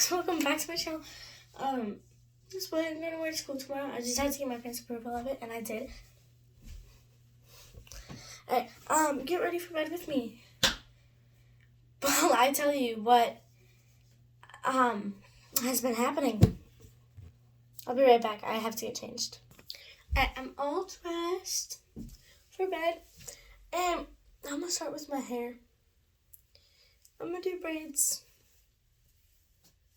guys, welcome back to my channel. This way I'm gonna wear to school tomorrow. I just had to get my parents' approval of it, and I did. Alright, get ready for bed with me. Well, I tell you what has been happening. I'll be right back. I have to get changed. I'm all dressed for bed, and I'm gonna start with my hair. I'm gonna do braids,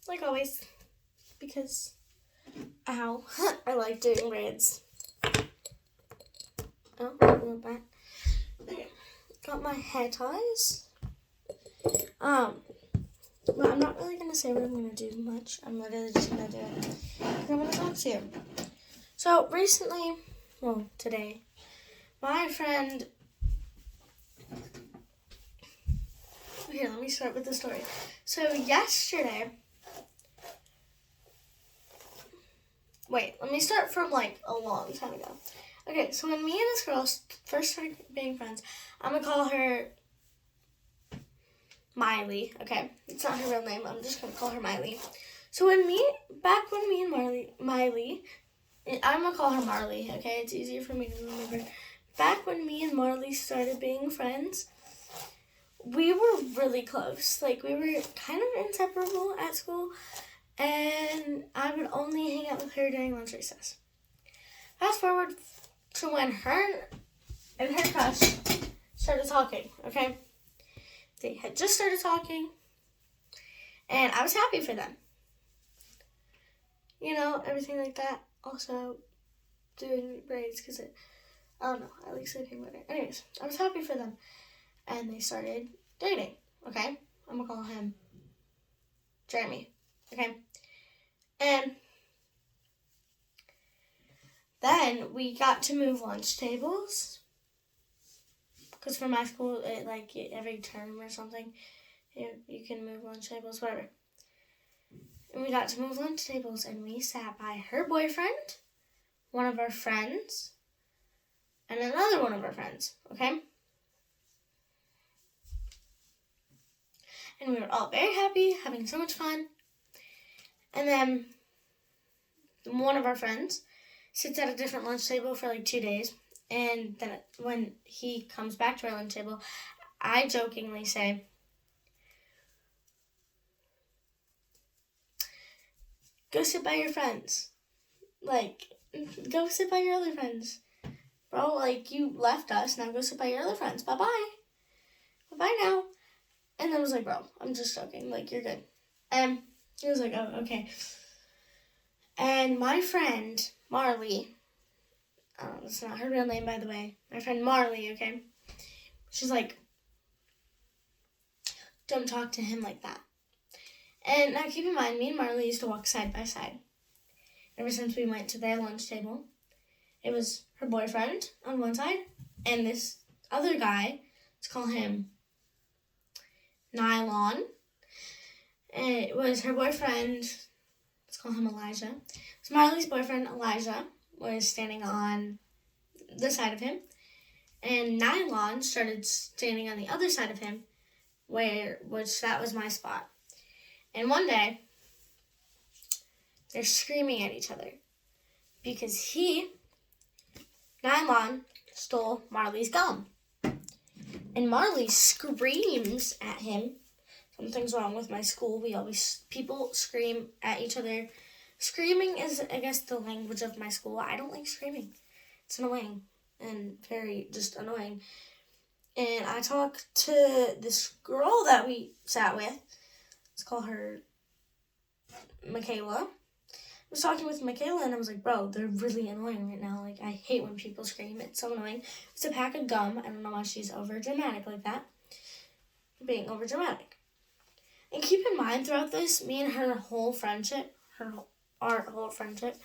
like always, because, ow, I like doing braids. Oh, a little back. Okay, got my hair ties. But I'm not really gonna say what I'm gonna do much. I'm literally just gonna do it because I'm gonna talk to you. So recently, well, today, my friend. Here, let me start with the story. So yesterday, let me start from like a long time ago. Okay, so when me and this girl first started being friends, I'm gonna call her Miley. Okay, it's not her real name. I'm just gonna call her Miley. So back when me and Miley, I'm gonna call her Marley. Okay, it's easier for me to remember. Back when me and Marley started being friends, we were really close. Like, we were kind of inseparable at school, and I would only hang out with her during lunch recess. Fast forward to when her and her crush started talking, okay? They had just started talking, and I was happy for them. You know, everything like that. Also, doing braids, because I don't know, I like sleeping better. Anyways, I was happy for them. And they started dating, okay? I'm gonna call him Jeremy, okay? And then we got to move lunch tables. Because for my school, every term or something, you can move lunch tables, whatever. And we got to move lunch tables, and we sat by her boyfriend, one of our friends, and another one of our friends, okay? And we were all very happy, having so much fun. And then one of our friends sits at a different lunch table for like 2 days. And then when he comes back to our lunch table, I jokingly say, go sit by your friends. Like, go sit by your other friends. Bro, like, you left us, now go sit by your other friends. Bye-bye. Bye-bye now. And I was like, bro, I'm just joking. Like, you're good. And he was like, oh, okay. And my friend, Marley, that's not her real name, by the way. My friend Marley, okay? She's like, don't talk to him like that. And now keep in mind, me and Marley used to walk side by side. Ever since we went to their lunch table. It was her boyfriend on one side, and this other guy, let's call him Nylon. And it was her boyfriend, let's call him Elijah. So Marley's boyfriend, Elijah, was standing on the side of him. And Nylon started standing on the other side of him, which that was my spot. And one day, they're screaming at each other. Because Nylon, stole Marley's gum. And Marley screams at him. Something's wrong with my school. People scream at each other. Screaming is, I guess, the language of my school. I don't like screaming. It's annoying and very just annoying. And I talked to this girl that we sat with. Let's call her Michaela. I was talking with Michaela, and I was like, bro, they're really annoying right now. Like, I hate when people scream. It's so annoying. It's a pack of gum. I don't know why she's over-dramatic like that. Being over-dramatic. And keep in mind, throughout this, me and her whole friendship, our whole friendship,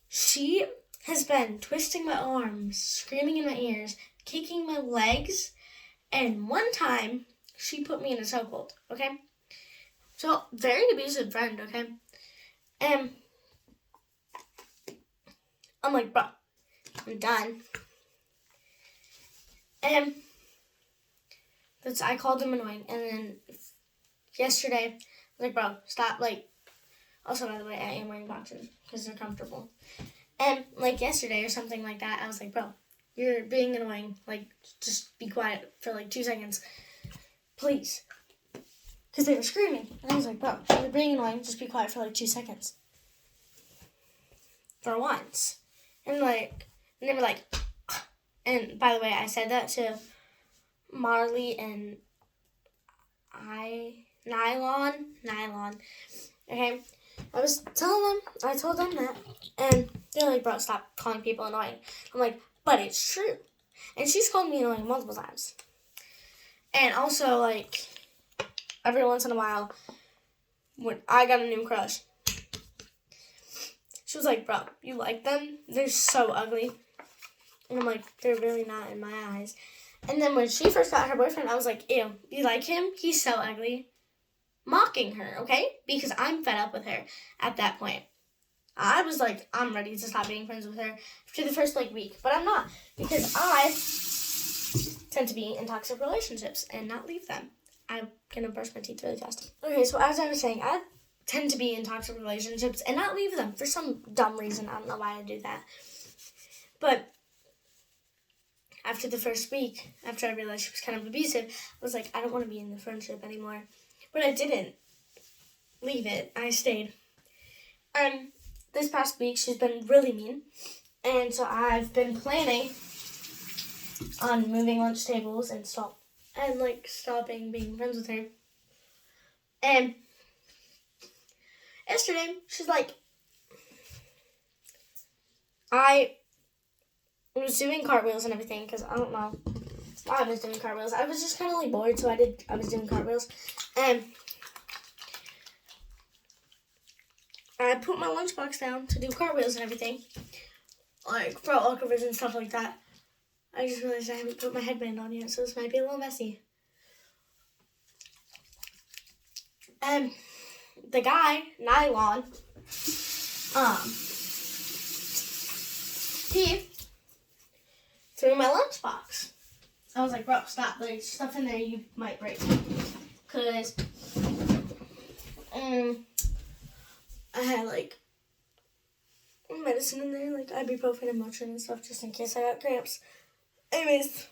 she has been twisting my arms, screaming in my ears, kicking my legs, and one time, she put me in a chokehold, okay? So, very abusive friend, okay? And I'm like, bro, I'm done. And I called him annoying. And then yesterday, Like, bro, stop. Like, also, by the way, I am wearing boxers because they're comfortable. And, like, yesterday or something like that, I was like, bro, you're being annoying. Like, just be quiet for, like, 2 seconds. Please. Because they were screaming. And I was like, bro, you're being annoying. Just be quiet for, like, 2 seconds. For once. And, like, and they were like, and, by the way, I said that to Marley and Nylon. Okay? I told them that, and they're like, bro, stop calling people annoying. I'm like, but it's true. And she's called me annoying multiple times. And also, like, every once in a while, when I got a new crush, she was like, bro, you like them? They're so ugly. And I'm like, they're really not in my eyes. And then when she first got her boyfriend, I was like, ew, you like him? He's so ugly. Mocking her, okay? Because I'm fed up with her at that point. I was like, I'm ready to stop being friends with her after the first, like, week. But I'm not. Because I tend to be in toxic relationships and not leave them. I'm going to brush my teeth really fast. Okay, so as I was saying, I tend to be in toxic relationships and not leave them for some dumb reason. I don't know why I do that. But after the first week, after I realized she was kind of abusive, I was like, I don't want to be in the friendship anymore. But I didn't leave it. I stayed. And this past week, she's been really mean. And so I've been planning on moving lunch tables and stopping being friends with her. And yesterday, she's like, I was doing cartwheels and everything, because I don't know why I was doing cartwheels. I was just kind of like bored, so I was doing cartwheels. And I put my lunchbox down to do cartwheels and everything, like for alcovers and stuff like that. I just realized I haven't put my headband on yet, so this might be a little messy. And the guy, Nylon, he threw my lunchbox. I was like, bro, stop. There's stuff in there you might break. Because I had, like, medicine in there, like ibuprofen and Motrin and stuff, just in case I got cramps. Anyways,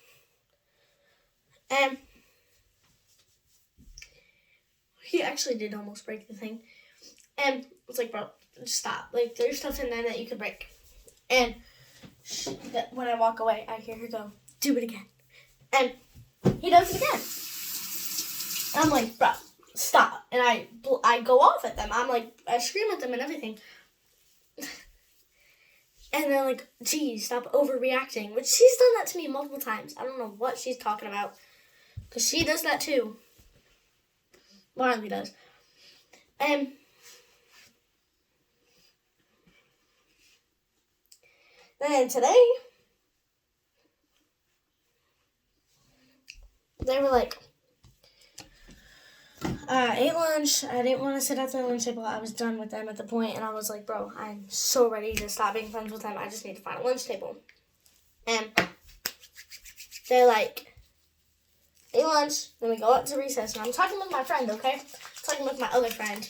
he actually did almost break the thing. And I was like, bro, just stop. Like, there's stuff in there that you could break. And when I walk away, I hear her go, do it again. And he does it again. And I'm like, bro, stop. And I go off at them. I scream at them and everything. And they're like, geez, stop overreacting. Which she's done that to me multiple times. I don't know what she's talking about. Because she does that too. Marley does. And then today, they were like, I ate lunch. I didn't want to sit at their lunch table. I was done with them at the point, and I was like, bro, I'm so ready to stop being friends with them. I just need to find a lunch table. And they're like, eat lunch, then we go out to recess. And I'm talking with my friend, okay? I'm talking with my other friend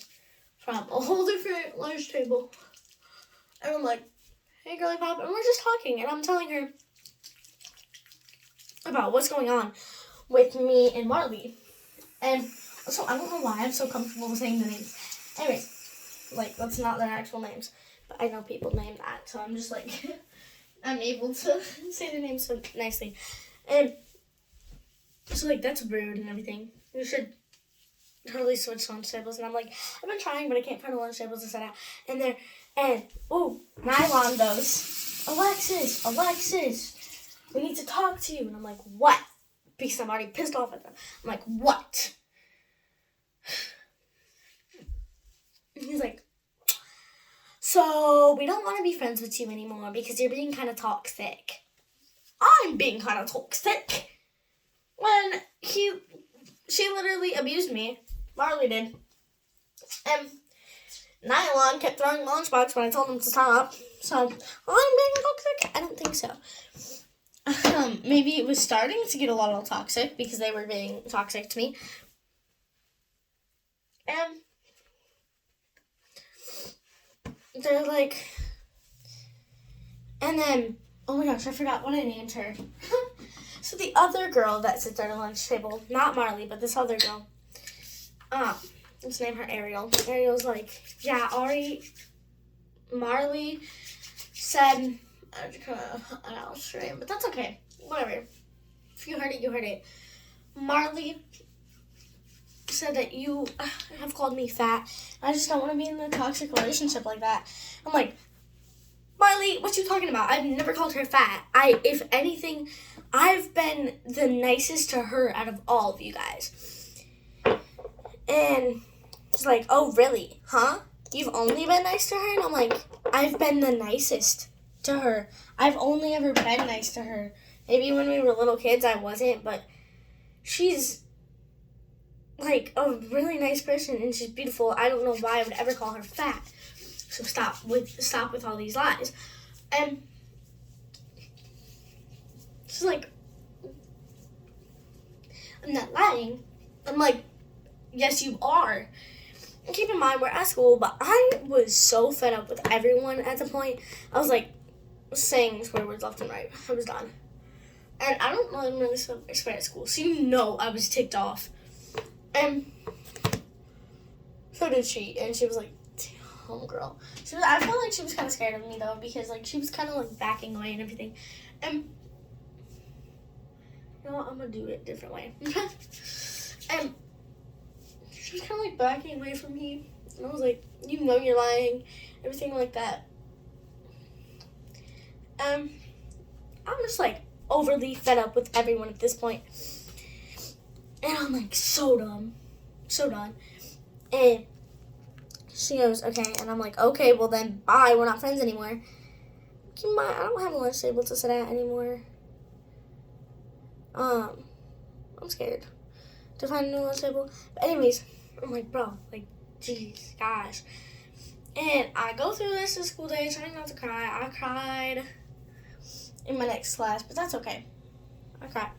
from a whole different lunch table. And I'm like, hey, girly pop. And we're just talking, and I'm telling her about what's going on with me and Marley. And so I don't know why I'm so comfortable saying the names. Anyways, like, that's not their actual names. But I know people name that, so I'm just like, I'm able to say the names so nicely. And so, like, that's rude and everything. You should totally switch lunch tables. And I'm like, I've been trying, but I can't find a lunch table to set out. And Nylon goes, Alexis, we need to talk to you. And I'm like, what? Because I'm already pissed off at them. I'm like, what? And he's like, so we don't want to be friends with you anymore because you're being kind of toxic. I'm being kind of toxic. When she literally abused me. Marley did. And Nylon kept throwing the lunchbox when I told him to stop. So, I'm being toxic? I don't think so. Maybe it was starting to get a little toxic because they were being toxic to me. And they're like, and then, oh my gosh, I forgot what I named her. So the other girl that sits at the lunch table, not Marley, but this other girl, let's name her Ariel. Ariel's like, yeah, Marley said, I don't stream, but that's okay. Whatever. If you heard it, you heard it. Marley said that you have called me fat. I just don't want to be in a toxic relationship like that. I'm like, Marley, what you talking about? I've never called her fat. If anything, I've been the nicest to her out of all of you guys. And she's like, oh, really? Huh? You've only been nice to her? And I'm like, I've been the nicest to her. I've only ever been nice to her. Maybe when we were little kids, I wasn't, but she's like a really nice person and she's beautiful. I don't know why I would ever call her fat. So stop with all these lies. And she's like, I'm not lying. I'm like, yes, you are. And keep in mind, we're at school, but I was so fed up with everyone at the point. I was like saying swear words left and right. I was done. And I don't really swear at school, so you know I was ticked off. And so did she. And she was like, homegirl. I felt like she was kind of scared of me, though, because like she was kind of like backing away and everything. And you know what? I'm going to do it a different way. And she was kind of like backing away from me. And I was like, you know you're lying. Everything like that. I'm just like overly fed up with everyone at this point. And I'm like so dumb. So done. And she goes, okay. And I'm like, okay, well then bye. We're not friends anymore. Keep in mind, I don't have a lunch table to sit at anymore. I'm scared to find a new lunch table. But anyways, I'm like, bro, like, jeez, gosh. And I go through this in school day trying not to cry. I cried in my next class, but that's okay. I cried.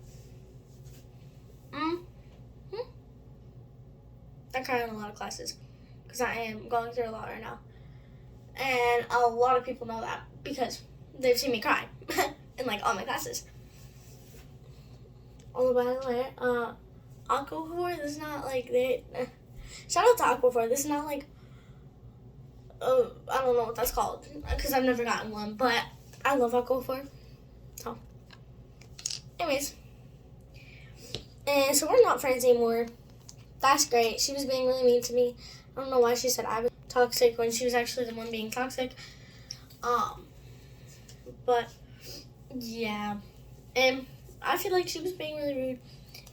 I cry in a lot of classes because I am going through a lot right now. And a lot of people know that because they've seen me cry in like all my classes. Oh, by the way, Aquaphor, this is not like shout out to Aquaphor. This is not like, I don't know what that's called because I've never gotten one, but I love Aquaphor. So, anyways, and so we're not friends anymore. That's great. She was being really mean to me. I don't know why she said I was toxic when she was actually the one being toxic. But yeah, and I feel like she was being really rude,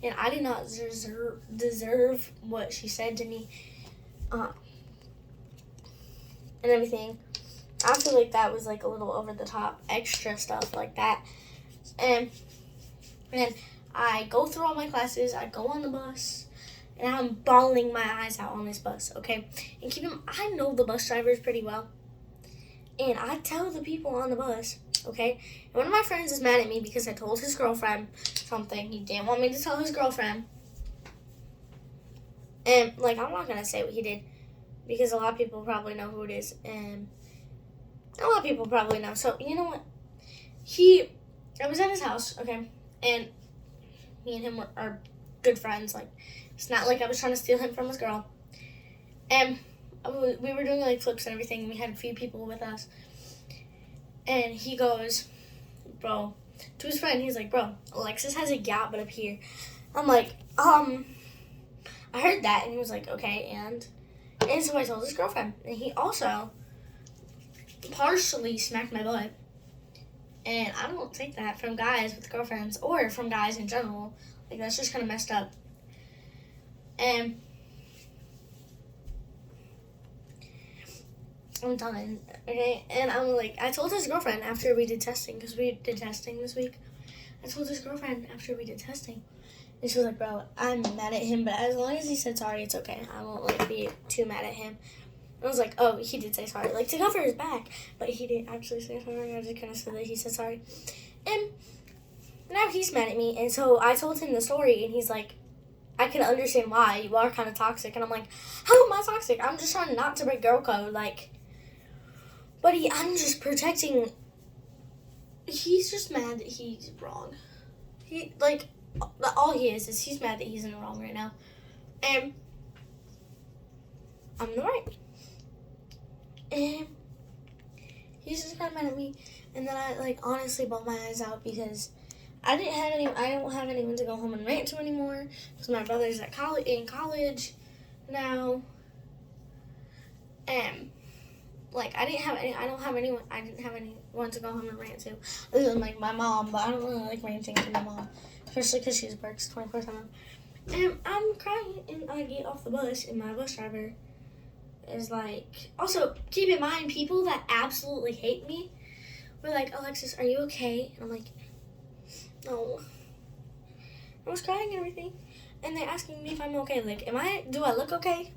and I did not deserve what she said to me, and everything. I feel like that was like a little over the top, extra stuff like that, and I go through all my classes. I go on the bus. And I'm bawling my eyes out on this bus, okay? And I know the bus drivers pretty well. And I tell the people on the bus, okay? And one of my friends is mad at me because I told his girlfriend something. He didn't want me to tell his girlfriend. And, like, I'm not going to say what he did because a lot of people probably know who it is. And a lot of people probably know. So, you know what? I was at his house, okay? And me and him are good friends, like, it's not like I was trying to steal him from his girl. And we were doing like flips and everything. And we had a few people with us. And he goes, bro, to his friend, he's like, bro, Alexis has a yacht but up here. I'm like, I heard that. And he was like, okay, and so I told his girlfriend. And he also partially smacked my butt. And I don't take that from guys with girlfriends or from guys in general. Like, that's just kind of messed up. And I'm done, okay? And I'm like, I told his girlfriend after we did testing, because we did testing this week. I told his girlfriend after we did testing. And she was like, bro, I'm mad at him, but as long as he said sorry, it's okay. I won't, like, be too mad at him. I was like, oh, he did say sorry. Like, to cover his back. But he didn't actually say sorry. I just kind of said that he said sorry. And now he's mad at me. And so I told him the story, and he's like, I can understand why. You are kind of toxic. And I'm like, how am I toxic? I'm just trying not to break girl code. Like, But I'm just protecting. He's just mad that he's wrong. All he is he's mad that he's in the wrong right now. And I'm the right. And he's just kind of mad at me. And then I, honestly bawled my eyes out because I don't have anyone to go home and rant to anymore because my brother's in college now. And I didn't have anyone to go home and rant to other than my mom, but I don't really like ranting to my mom, especially because she works 24/7. And I'm crying, and I get off the bus, and my bus driver is also keep in mind, people that absolutely hate me were like, Alexis, are you okay? And I'm like, no. I was crying and everything, and they're asking me if I'm okay. Do I look okay?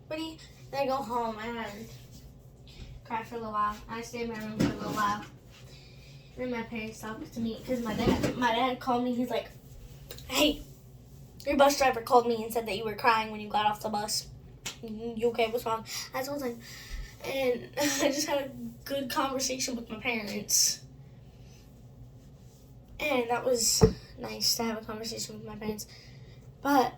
Buddy? Then I go home and cry for a little while. I stay in my room for a little while. And then my parents talked to me because my dad called me. He's like, hey, your bus driver called me and said that you were crying when you got off the bus. You okay? What's wrong? I told him. And I just had a good conversation with my parents. And that was nice to have a conversation with my parents. But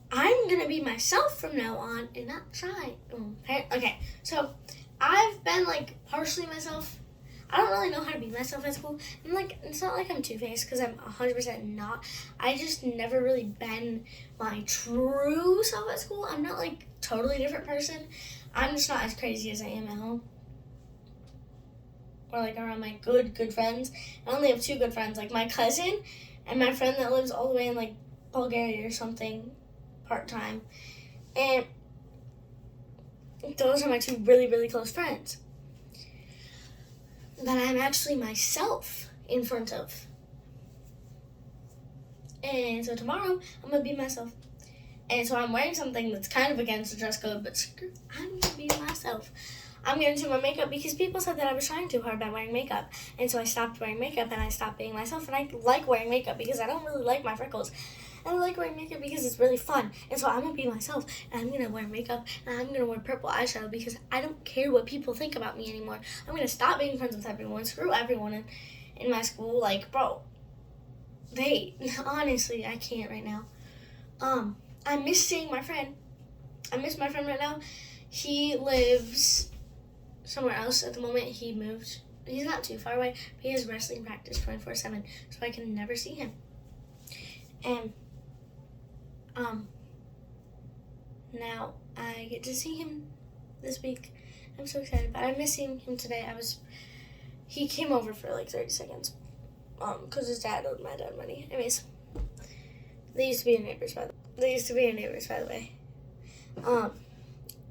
I'm going to be myself from now on and not try. Okay, so I've been, partially myself. I don't really know how to be myself at school. And, it's not like I'm two-faced because I'm 100% not. I just never really been my true self at school. I'm not, totally different person. I'm just not as crazy as I am at home. Or, around my good friends. I only have two good friends, my cousin and my friend that lives all the way in, Bulgaria or something. Part-time, and those are my two really, really close friends that I'm actually myself in front of. And so tomorrow I'm gonna be myself, and so I'm wearing something that's kind of against the dress code, but I'm gonna be myself. I'm gonna do my makeup because people said that I was trying too hard by wearing makeup, and so I stopped wearing makeup and I stopped being myself. And I like wearing makeup because I don't really like my freckles. I like wearing makeup because it's really fun. And so I'm going to be myself. And I'm going to wear makeup. And I'm going to wear purple eyeshadow because I don't care what people think about me anymore. I'm going to stop being friends with everyone. Screw everyone in my school. Bro. Honestly, I can't right now. I miss seeing my friend. I miss my friend right now. He lives somewhere else at the moment. He moved. He's not too far away. But he has wrestling practice 24/7. So I can never see him. And now I get to see him this week. I'm so excited, but I miss seeing him today. He came over for 30 seconds, because his dad owed my dad money. Anyways, they used to be your neighbors, by the way. I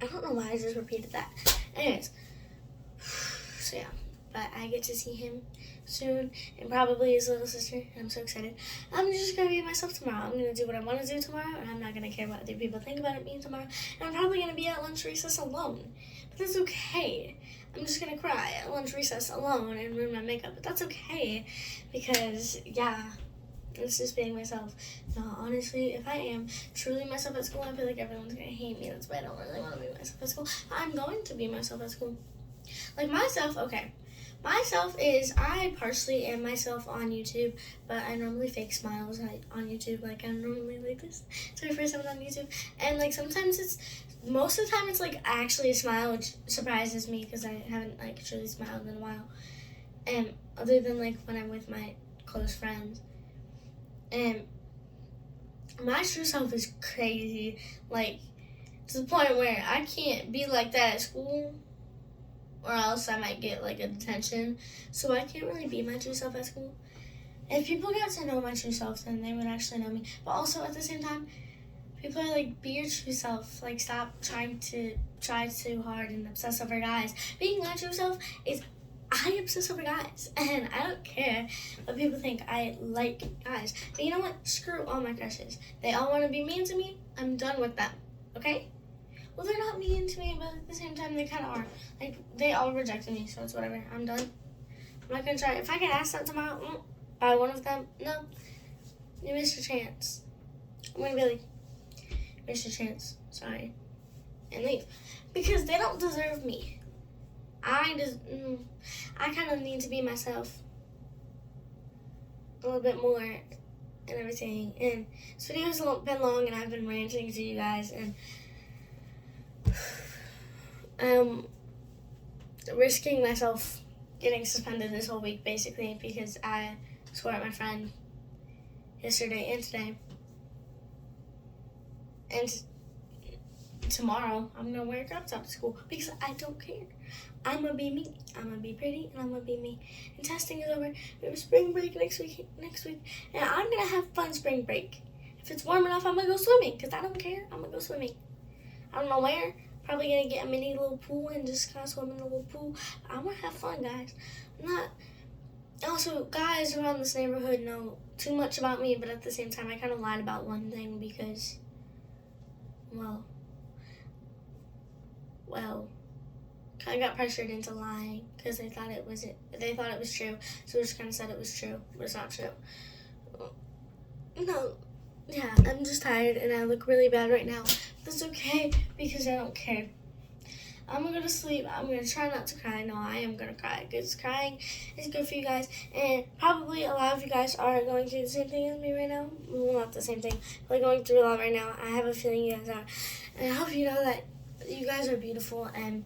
don't know why I just repeated that. Anyways, so yeah, but I get to see him soon, and probably his little sister, and I'm so excited. I'm just going to be myself tomorrow. I'm going to do what I want to do tomorrow, and I'm not going to care what other people think about me tomorrow, and I'm probably going to be at lunch recess alone, but that's okay. I'm just going to cry at lunch recess alone and ruin my makeup, but that's okay, because, yeah, it's just being myself. No, honestly, if I am truly myself at school, I feel like everyone's going to hate me. That's why I don't really want to be myself at school. I'm going to be myself at school. Myself, okay. Myself is, I partially am myself on YouTube, but I normally fake smiles on YouTube. I'm normally like this. It's my first time on YouTube. And, sometimes most of the time it's, actually a smile, which surprises me because I haven't, truly smiled in a while. And other than, when I'm with my close friends. And my true self is crazy. To the point where I can't be like that at school, or else I might get, a detention. So I can't really be my true self at school. If people got to know my true self, then they would actually know me. But also, at the same time, people are be your true self. Stop trying to try too hard and obsess over guys. Being my true self is, I obsess over guys. And I don't care what people think. I like guys. But you know what? Screw all my crushes. They all want to be mean to me. I'm done with them. Okay? Well, they're not mean to me, but at the same time, they kind of are. They all rejected me, so it's whatever. I'm done. I'm not going to try. If I get asked that tomorrow by one of them, no, you missed your chance. I'm going to be missed your chance. Sorry. and leave. Because they don't deserve me. I kind of need to be myself a little bit more and everything. And this video's been long, and I've been ranting to you guys, and risking myself getting suspended this whole week, basically, because I swore at my friend yesterday and today. And tomorrow, I'm going to wear a crop top to school because I don't care. I'm going to be me. I'm going to be pretty, and I'm going to be me. And testing is over. We have spring break next week. And I'm going to have fun spring break. If it's warm enough, I'm going to go swimming because I don't care. I'm going to go swimming. I don't know where. Probably going to get a mini little pool and just kind of swim in the little pool. I'm going to have fun, guys. Also, guys around this neighborhood know too much about me, but at the same time, I kind of lied about one thing because, well, I got pressured into lying because they thought it was true, so I just kind of said it was true, but it's not true. No, yeah, I'm just tired and I look really bad right now. That's okay because I don't care. I'm gonna go to sleep. I'm gonna try not to cry. No, I am gonna cry because crying is good for you guys, and probably a lot of you guys are going through the same thing as me right now. Well, not the same thing, but going through a lot right now. I have a feeling you guys are, and I hope you know that you guys are beautiful, and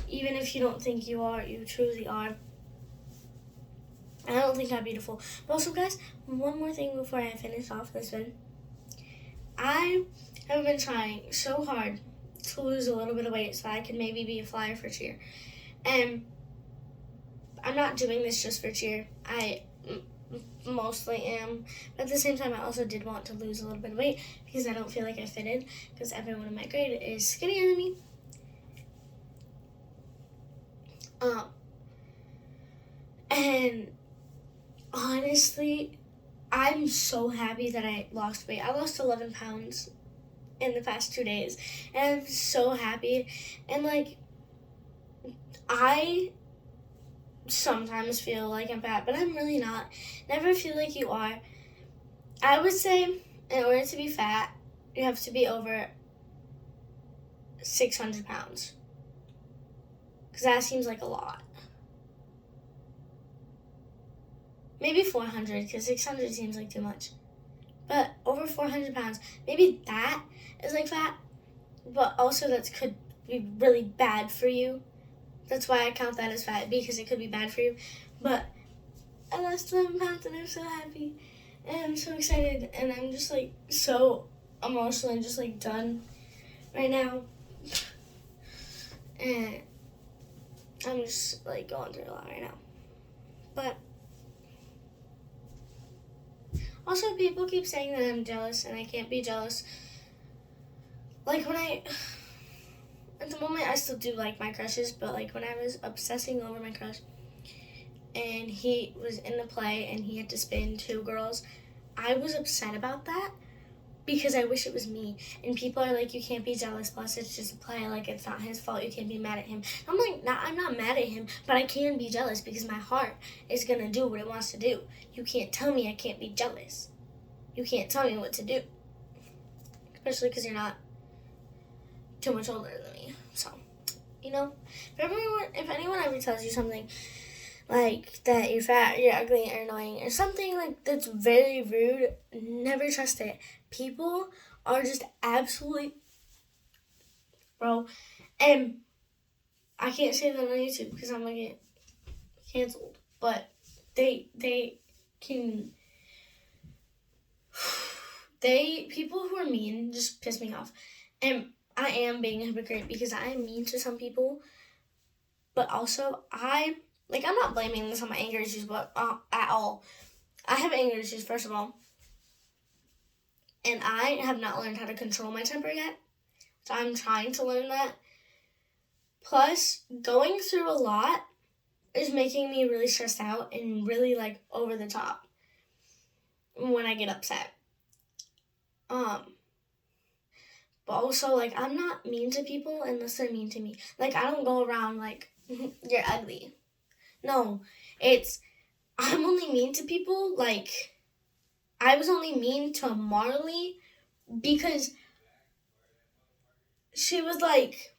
even if you don't think you are, you truly are. And I don't think I'm beautiful. But also, guys, one more thing before I finish off this one. I have been trying so hard to lose a little bit of weight so that I can maybe be a flyer for cheer. And I'm not doing this just for cheer. I mostly am. But at the same time, I also did want to lose a little bit of weight because I don't feel like I fit in because everyone in my grade is skinnier than me. And honestly, I'm so happy that I lost weight. I lost 11 pounds in the past 2 days, and I'm so happy. And like, I sometimes feel like I'm fat, but I'm really not. Never feel like you are. I would say in order to be fat, you have to be over 600 pounds, because that seems like a lot. Maybe 400, because 600 seems like too much. But over 400 pounds, maybe that is like fat, but also that could be really bad for you. That's why I count that as fat, because it could be bad for you. But I lost 11 pounds and I'm so happy. And I'm so excited. And I'm just like so emotional and just like done right now. And I'm just like going through a lot right now. But also, people keep saying that I'm jealous, and I can't be jealous. Like, at the moment, I still do like my crushes, but like when I was obsessing over my crush, and he was in the play, and he had to spin 2 girls, I was upset about that, because I wish it was me. And people are like, you can't be jealous, plus it's just a play, like it's not his fault, you can't be mad at him. I'm like, I'm not mad at him, but I can be jealous because my heart is gonna do what it wants to do. You can't tell me I can't be jealous. You can't tell me what to do. Especially because you're not too much older than me. So, you know, if anyone ever tells you something like that you're fat, you're ugly, or annoying, or something like that's very rude, never trust it. People are just absolutely, bro. And I can't say that on YouTube because I'm gonna get canceled. But they can. People who are mean just piss me off. And I am being a hypocrite because I am mean to some people. But also, I'm not blaming this on my anger issues, but at all. I have anger issues, first of all. And I have not learned how to control my temper yet. So I'm trying to learn that. Plus, going through a lot is making me really stressed out and really, like, over the top when I get upset. But also, like, I'm not mean to people unless they're mean to me. Like, I don't go around like, you're ugly. No, I'm only mean to people, like, I was only mean to Marley because she was like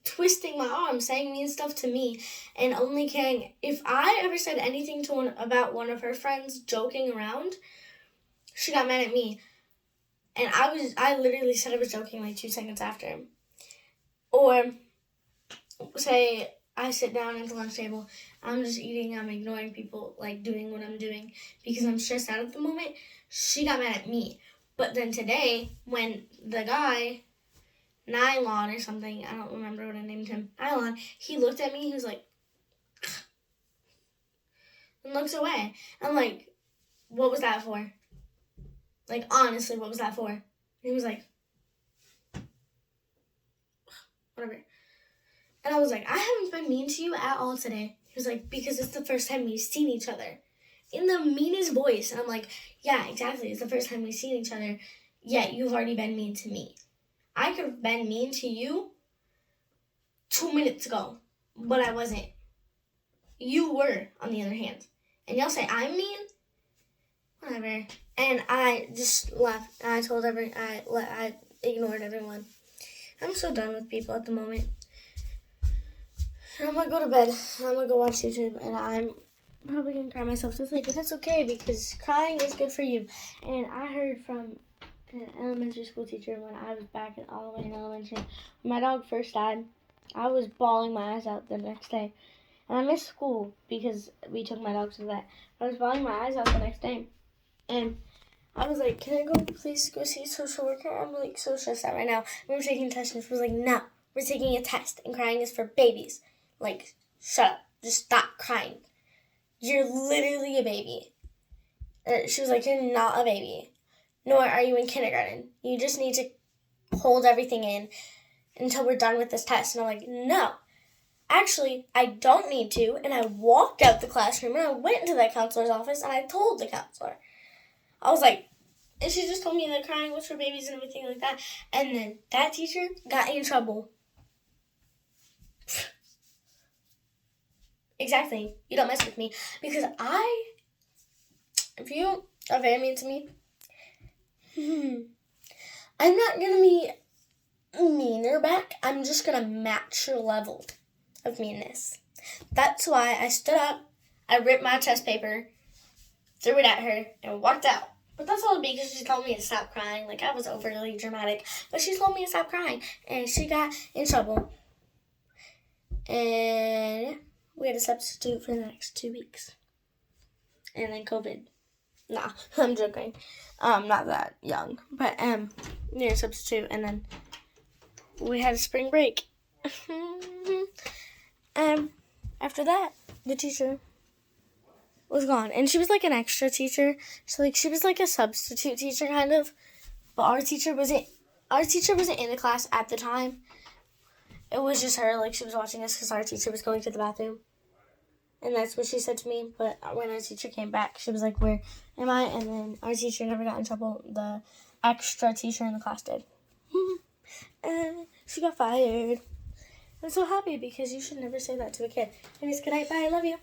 twisting my arm, saying mean stuff to me, and only caring if I ever said anything to about one of her friends joking around. She got mad at me, and I literally said I was joking like 2 seconds after. Or say I sit down at the lunch table, I'm just eating, I'm ignoring people, like doing what I'm doing because I'm stressed out at the moment. She got mad at me. But then today, when the guy, Nylon or something, I don't remember what I named him, Nylon, he looked at me, he was like, and looks away. I'm like, what was that for? Like, honestly, what was that for? And he was like, whatever. And I was like, I haven't been mean to you at all today. He was like, because it's the first time we've seen each other. In the meanest voice. And I'm like, yeah, exactly. It's the first time we've seen each other. Yet you've already been mean to me. I could have been mean to you 2 minutes ago, but I wasn't. You were, on the other hand. And y'all say I'm mean? Whatever. And I just left. I told I ignored everyone. I'm so done with people at the moment. I'm gonna go to bed. I'm gonna go watch YouTube, and I'm probably gonna cry myself to sleep. But that's okay because crying is good for you. And I heard from an elementary school teacher when I was back all the way in elementary. When my dog first died, I was bawling my eyes out the next day. And I missed school because we took my dog to the vet. I was bawling my eyes out the next day. And I was like, can I go please go see a social worker? I'm like so stressed out right now. We were taking tests and she was like, no, we're taking a test and crying is for babies. Like, shut up. Just stop crying. You're literally a baby. She was like, you're not a baby. Nor are you in kindergarten. You just need to hold everything in until we're done with this test. And I'm like, no. Actually, I don't need to. And I walked out the classroom and I went to that counselor's office and I told the counselor. I was like, and she just told me that crying was for babies and everything like that. And then that teacher got in trouble. Exactly. You don't mess with me. Because if you are very mean to me, I'm not going to be meaner back. I'm just going to match your level of meanness. That's why I stood up, I ripped my test paper, threw it at her, and walked out. But that's all because she told me to stop crying. Like, I was overly dramatic. But she told me to stop crying. And she got in trouble. And we had a substitute for the next 2 weeks. And then COVID. Nah, I'm joking. Not that young. But, we had a substitute. And then we had a spring break. After that, the teacher was gone. And she was like an extra teacher. So like she was like a substitute teacher kind of. But our teacher wasn't in the class at the time. It was just her, like she was watching us because our teacher was going to the bathroom. And that's what she said to me. But when our teacher came back, she was like, where am I? And then our teacher never got in trouble. The extra teacher in the class did. And she got fired. I'm so happy because you should never say that to a kid. Anyways, good night, bye, I love you.